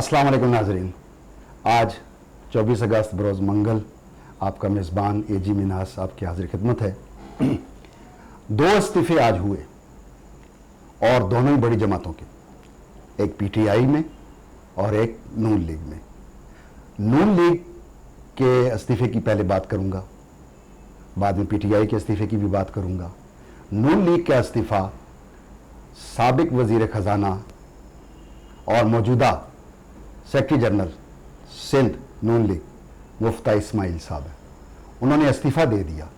अस्सलाम वालेकुम नाज़रीन। आज 24 अगस्त बरोज़ मंगल आपका मेज़बान एजी मिनास आपकी हाजिर खिदमत है। दो इस्तीफ़े आज हुए और दोनों ही बड़ी जमातों के, एक पीटीआई में और एक नून लीग में। नून लीग के इस्तीफ़े की पहले बात करूंगा, बाद में पीटीआई के इस्तीफ़े की भी बात करूंगा। नून लीग का इस्तीफ़ा साबिक वज़ीर ख़जाना और मौजूदा सेक्रेटरी जनरल सिंध नून लीग मुफ्ती इस्माइल साहब है। उन्होंने इस्तीफ़ा दे दिया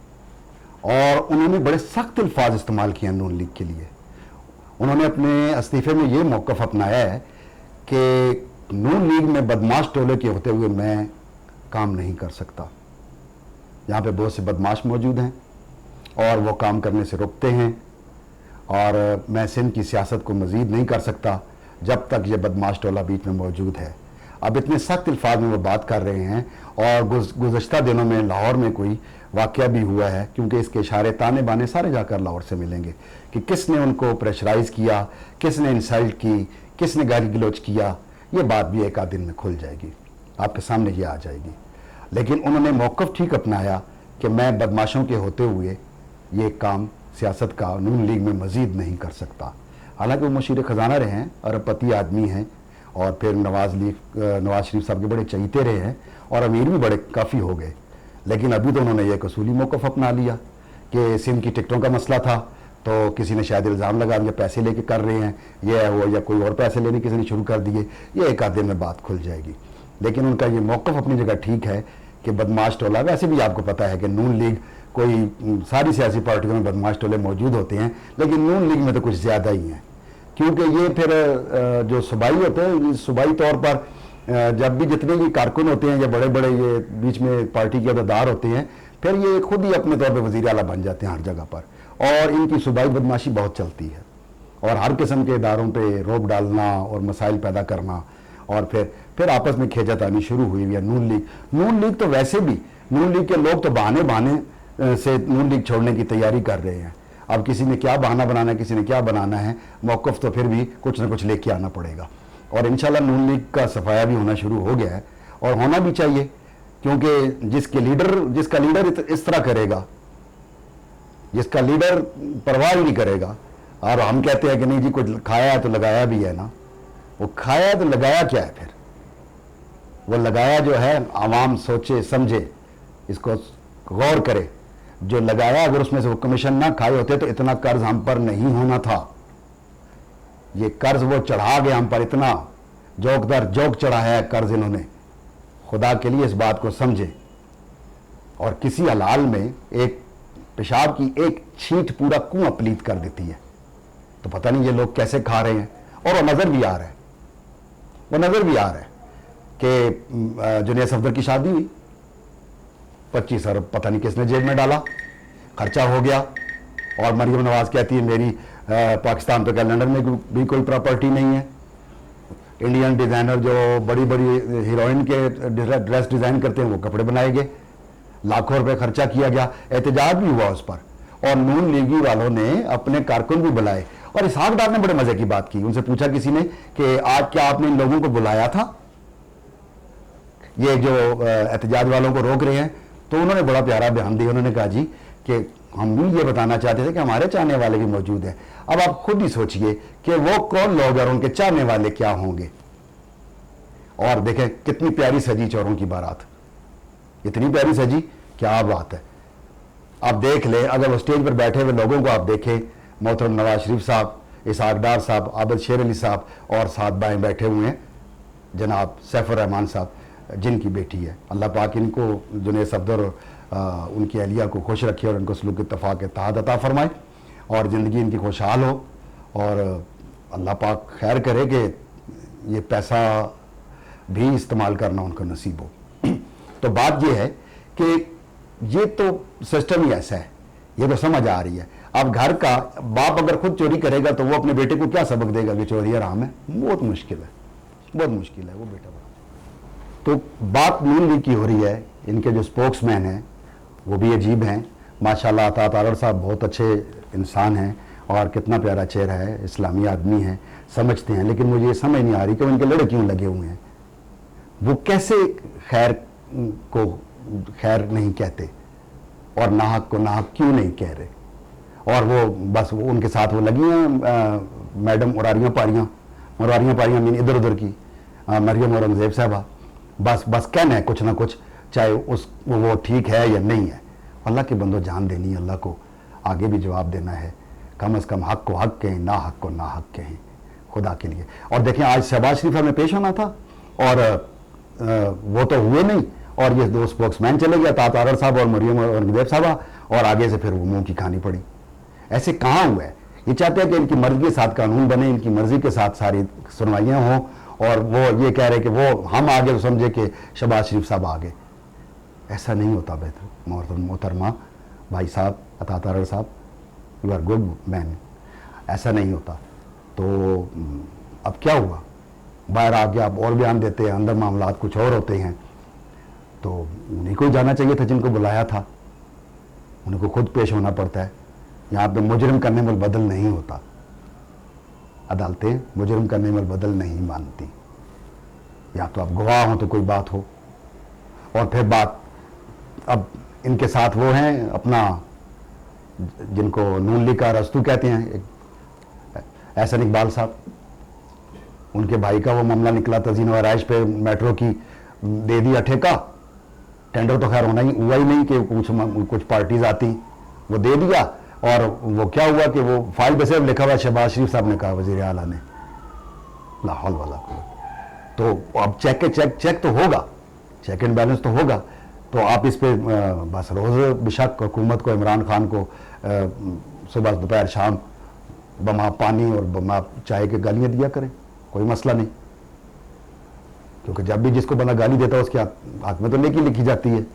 और उन्होंने बड़े सख्त अल्फाज इस्तेमाल किए नून लीग के लिए। उन्होंने अपने इस्तीफ़े में ये मौक़िफ़ अपनाया है कि नून लीग में बदमाश टोले के होते हुए मैं काम नहीं कर सकता। यहाँ पे बहुत से बदमाश मौजूद हैं और वो काम करने से रुकते हैं और मैं सिंध की सियासत को मज़ीद नहीं कर सकता जब तक ये बदमाश टोला बीच में मौजूद है। अब इतने सख्त अल्फाज में वो बात कर रहे हैं और गुज़श्ता दिनों में लाहौर में कोई वाक़या भी हुआ है, क्योंकि इसके इशारे ताने बाने सारे जाकर लाहौर से मिलेंगे कि किसने उनको प्रेशराइज़ किया, किसने इंसल्ट की, किसने गाली गलौज किया। ये बात भी एक आध दिन में खुल जाएगी, आपके सामने ये आ जाएगी। लेकिन उन्होंने मौक़िफ़ ठीक अपनाया कि मैं बदमाशों के होते हुए ये काम सियासत का नून लीग में मज़ीद नहीं कर सकता। हालांकि वो मुशीर ख़जाना रहे हैं, अरबपति आदमी हैं और फिर नवाज शरीफ साहब के बड़े चहीते रहे हैं और अमीर भी बड़े काफ़ी हो गए। लेकिन अभी तो उन्होंने ये कसूली मौक़िफ़ अपना लिया कि सिंध की टिकटों का मसला था तो किसी ने शायद इल्ज़ाम लगा दिया पैसे लेके कर रहे हैं, ये वो, या कोई और पैसे लेने किसी ने शुरू कर दिए। ये एक आध दिन में बात खुल जाएगी। लेकिन उनका ये मौक़िफ़ अपनी जगह ठीक है कि बदमाश टोला, वैसे भी आपको पता है कि नून लीग कोई सारी सियासी पार्टियों में बदमाश टोले मौजूद होते हैं, लेकिन नून लीग में तो कुछ ज़्यादा ही हैं, क्योंकि ये फिर जो सूबाई होते हैं, सूबाई तौर पर जब भी जितने भी कारकुन होते हैं या बड़े बड़े ये बीच में पार्टी के अहदेदार होते हैं, फिर ये खुद ही अपने तौर पर वज़ीर आला बन जाते हैं हर जगह पर, और इनकी सूबाई बदमाशी बहुत चलती है और हर किस्म के इदारों पर रोक डालना और मसाइल पैदा करना, और फिर आपस में खींचातानी शुरू हुई है। नून लीग तो वैसे भी, नून लीग के लोग तो बहाने से नून लीग छोड़ने की तैयारी कर रहे हैं। अब किसी ने क्या बहाना बनाना है, किसी ने क्या बनाना है, मौक़िफ़ तो फिर भी कुछ ना कुछ लेके आना पड़ेगा। और इंशाल्लाह नून लीग का सफाया भी होना शुरू हो गया है और होना भी चाहिए, क्योंकि जिसका लीडर इस तरह करेगा, जिसका लीडर परवाह ही नहीं करेगा, और हम कहते हैं कि नहीं जी कुछ खाया है तो लगाया भी है ना, वो खाया तो लगाया क्या है? फिर वो लगाया जो है आवाम सोचे समझे, इसको गौर करे। जो लगाया अगर उसमें से वो कमीशन ना खाए होते तो इतना कर्ज हम पर नहीं होना था। ये कर्ज वो चढ़ा गया हम पर, इतना जोक दर जोक चढ़ाया है कर्ज इन्होंने। खुदा के लिए इस बात को समझे। और किसी हलाल में एक पेशाब की एक छींट पूरा कुआं पलीत कर देती है, तो पता नहीं ये लोग कैसे खा रहे हैं। और वो नजर भी आ रहा है कि जुनैद सफदर की शादी हुई, 25 अरब पता नहीं किसने जेब में डाला, खर्चा हो गया। और मरियम नवाज कहती है मेरी पाकिस्तान पे कैलेंडर में भी कोई प्रॉपर्टी नहीं है। इंडियन डिज़ाइनर जो बड़ी बड़ी हीरोइन के ड्रेस डिज़ाइन करते हैं वो कपड़े बनाए गए, लाखों रुपए खर्चा किया गया, एहतजाज भी हुआ उस पर, और नून लीगी वालों ने अपने कारकुन भी बुलाए। और इसहाक डार ने बड़े मजे की बात की, उनसे पूछा किसी ने कि आज क्या आपने इन लोगों को बुलाया था, ये जो एहतजाज वालों को रोक रहे हैं? तो उन्होंने बड़ा प्यारा बयान दिया। उन्होंने कहा जी कि हम भी ये बताना चाहते थे कि हमारे चाहने वाले भी मौजूद हैं। अब आप खुद ही सोचिए कि वो कौन लोग और उनके चाहने वाले क्या होंगे। और देखें कितनी प्यारी सजी चोरों की बारात, इतनी प्यारी सजी, क्या बात है। आप देख ले, अगर वो स्टेज पर बैठे हुए लोगों को आप देखें, मोहतरम नवाज शरीफ साहब, इसहाक डार साहब, आबिद शेर अली साहब, और साथ बाएं बैठे हुए हैं जनाब सैफुर रहमान साहब, जिनकी बेटी है। अल्लाह पाक इनको, जुनैद सफदर, उनकी अहलिया को खुश रखे और उनको सलूक इत्तफाक इत्तेहाद अता फरमाए और ज़िंदगी इनकी खुशहाल हो। और अल्लाह पाक खैर करे कि ये पैसा भी इस्तेमाल करना उनको नसीब हो। तो बात ये है कि ये तो सिस्टम ही ऐसा है, ये तो समझ आ रही है। अब घर का बाप अगर खुद चोरी करेगा तो वो अपने बेटे को क्या सबक देगा कि चोरी हराम है? बहुत मुश्किल है वो बेटा। तो बात नून लीग की हो रही है, इनके जो स्पोक्समैन हैं वो भी अजीब हैं। माशाल्लाह अता तारड़ साहब बहुत अच्छे इंसान हैं और कितना प्यारा चेहरा है, इस्लामी आदमी है, समझते हैं। लेकिन मुझे ये समझ नहीं आ रही कि उनके लड़े क्यों लगे हुए हैं। वो कैसे खैर को खैर नहीं कहते और नाहक को नाहक क्यों नहीं कह रहे? और वो बस वो उनके साथ वो लगी हैं मैडम उरारियाँ पारियाँ मीन इधर उधर की मरियम औरंगजेब साहबा, बस बस कहना है कुछ ना कुछ, चाहे उस वो ठीक है या नहीं है। अल्लाह के बंदो जान देनी है, अल्लाह को आगे भी जवाब देना है। कम अज़ कम हक को हक कहें, ना हक को ना हक कहें खुदा के लिए। और देखें आज शहबाज शरीफ में पेश होना था और वो तो हुए नहीं, और ये दो स्पोक्समैन चले गया, तातारड़ साहब और मरियम औरंगजेब साहबा, और आगे से फिर वो मुंह की खानी पड़ी। ऐसे कहाँ हुआ है? ये चाहते हैं कि इनकी मर्जी के साथ कानून बने, इनकी मर्जी के साथ सारी सुनवाइयाँ हों, और वो ये कह रहे कि वो हम आगे तो समझे कि शहबाज शरीफ साहब आगे। ऐसा नहीं होता मोहतरमा भाई साहब, तातारड़ साहब, यू आर गुड मैन, ऐसा नहीं होता। तो अब क्या हुआ? बाहर आके आप और बयान देते हैं, अंदर मामलात कुछ और होते हैं। तो उन्हीं को जाना चाहिए था जिनको बुलाया था, उन्हीं को खुद पेश होना पड़ता है। यहाँ पे मुजरिम करने में बदल नहीं होता, अदालतें मुजरिम करने में बदल नहीं मानती। या तो आप गवाह हो तो कोई बात हो, और फिर बात अब इनके साथ वो हैं अपना जिनको नून लीग का रस्तू कहते हैं, एहसन इकबाल साहब, उनके भाई का वो मामला निकला तज़ीन व आराइश पे, मेट्रो की दे दिया ठेका। टेंडर तो खैर होना ही हुआ ही नहीं कि कुछ पार्टीज आती, वो दे दिया। और वो क्या हुआ कि वो फाइल पे सिर्फ लिखा हुआ शहबाज शरीफ साहब ने कहा, वज़ीर आला ने, लाहौल वाला को। तो अब चेक तो होगा, चेक एंड बैलेंस तो होगा। तो आप इस पे बस रोज़ बेशक हुकूमत को, इमरान खान को सुबह दोपहर शाम बमा पानी और बमा चाय के गालियाँ दिया करें, कोई मसला नहीं। क्योंकि जब भी जिसको बंदा गाली देता है उसके हाथ में तो नेकी लिखी जाती है,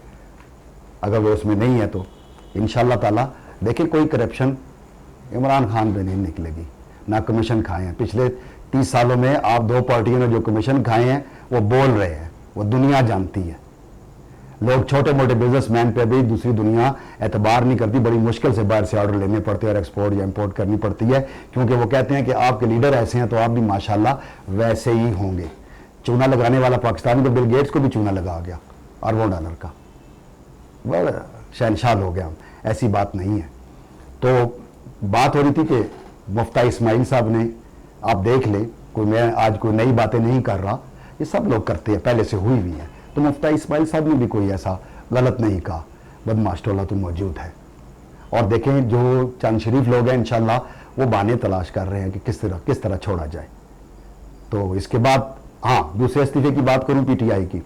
अगर वो उसमें नहीं है तो इंशाअल्लाह ताला। देखिए कोई करप्शन इमरान खान पे नहीं निकलेगी, ना कमीशन खाए हैं। पिछले 30 सालों में आप दो पार्टियों ने जो कमीशन खाए हैं वो बोल रहे हैं, वो दुनिया जानती है। लोग छोटे मोटे बिजनेसमैन पे भी दूसरी दुनिया एतबार नहीं करती, बड़ी मुश्किल से बाहर से ऑर्डर लेने पड़ते हैं और एक्सपोर्ट या इंपोर्ट करनी पड़ती है, क्योंकि वो कहते हैं कि आपके लीडर ऐसे हैं तो आप भी माशाल्लाह वैसे ही होंगे। चूना लगाने वाला पाकिस्तानी तो बिल गेट्स को भी चूना लगा गया अरबों डॉलर का, वह शहनशाह हो गया। ऐसी बात नहीं है। तो बात हो रही थी कि मुफ्ती इस्माइल साहब ने, आप देख ले, कोई मैं आज कोई नई बातें नहीं कर रहा, ये सब लोग करते हैं, पहले से हुई भी है। तो मुफ्ती इस्माइल साहब ने भी कोई ऐसा गलत नहीं कहा, बदमाश टोला तो मौजूद है। और देखें जो चंद शरीफ लोग हैं इंशाल्लाह वो बहाने तलाश कर रहे हैं कि किस तरह छोड़ा जाए। तो इसके बाद हाँ, दूसरे इस्तीफे की बात करूं पीटीआई की,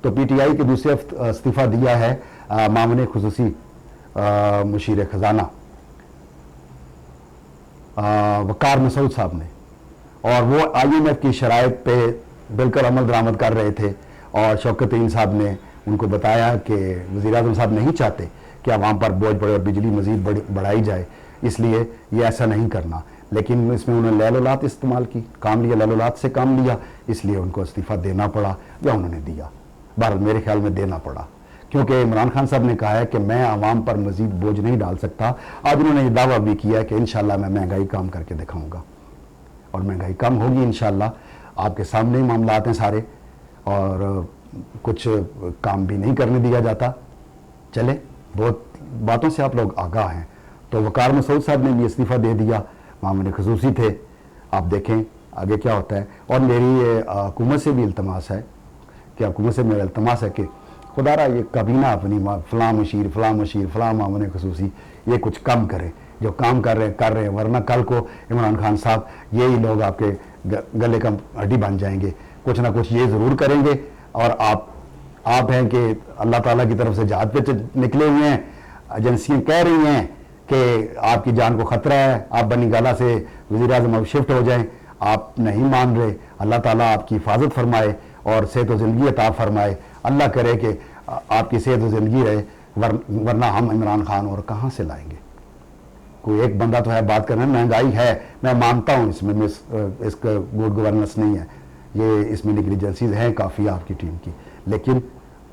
तो पीटीआई के दूसरे इस्तीफा दिया है मामले खुसूसी मुशीर खजाना वकार मसूद साहब ने। और वो IMF की शराइत पे बिल्कुल अमल दरामद कर रहे थे, और शौकत साहब ने उनको बताया कि वज़ीर आज़म साहब नहीं चाहते कि आवाम पर बोझ पड़े और बिजली मज़ीद बढ़ाई जाए, इसलिए ये ऐसा नहीं करना। लेकिन इसमें उन्होंने लैलोलात इस्तेमाल की, काम लिया, लैलोलात से काम लिया, इसलिए उनको इस्तीफ़ा देना पड़ा, या उन्होंने दिया। बहरहाल मेरे ख्याल में देना पड़ा, क्योंकि इमरान खान साहब ने कहा है कि मैं आवाम पर मज़ीद बोझ नहीं डाल सकता। आज उन्होंने ये दावा भी किया है कि इंशाल्लाह मैं महंगाई कम करके दिखाऊंगा, और महंगाई कम होगी इंशाल्लाह। आपके सामने ही मामला आते हैं सारे, और कुछ काम भी नहीं करने दिया जाता। चले, बहुत बातों से आप लोग आगाह हैं। तो वकार मसूद साहब ने भी इस्तीफ़ा दे दिया, मामले खसूसी थे। आप देखें आगे क्या होता है। और मेरी हुकूमत से भी इल्तमास है कि हुकूमत से मेरा इल्तमास है कि खुदारा ये कबीना अपनी फ़लाँ मशीर फ़लाँ मामले खसूसी ये कुछ कम करें, जो काम कर रहे हैं, वरना कल को इमरान खान साहब यही लोग आपके गले का हड्डी बन जाएंगे। कुछ ना कुछ ये ज़रूर करेंगे। और आप हैं कि अल्लाह ताला की तरफ से जहाद पे निकले हुए हैं, एजेंसियाँ कह रही हैं कि आपकी जान को ख़तरा है, आप बनी गाला से वज़ीर आज़म अब शिफ्ट हो जाएं, आप नहीं मान रहे। अल्लाह ताला आपकी हिफाजत फरमाए और सेहत व ज़िंदगी अता फरमाए। अल्लाह करे कि आपकी सेहत व ज़िंदगी रहे, वरना हम इमरान खान और कहाँ से लाएंगे। कोई एक बंदा तो है बात करना, महंगाई है, मैं मानता हूँ इसमें इसका गुड गवर्नेंस नहीं है, ये इसमें निगलिजेंसीज हैं काफ़ी आपकी टीम की, लेकिन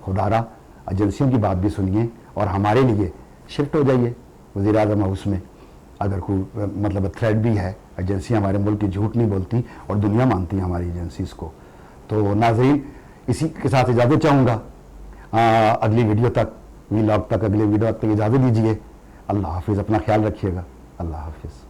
खुदारा एजेंसियों की बात भी सुनिए और हमारे लिए शिफ्ट हो जाइए वज़ीर आज़म हाउस में। अगर कोई मतलब थ्रेड भी है, एजेंसियाँ हमारे मुल्क की झूठ नहीं बोलती और दुनिया मानती है हमारी एजेंसीज़ को। तो नाज़रीन, इसी के साथ इजाज़त चाहूँगा। अगली वीडियो तक, व्लॉग तक, अगले वीडियो तक इजाज़त दीजिए। अल्लाह हाफिज़, अपना ख्याल रखिएगा। अल्लाह हाफिज़।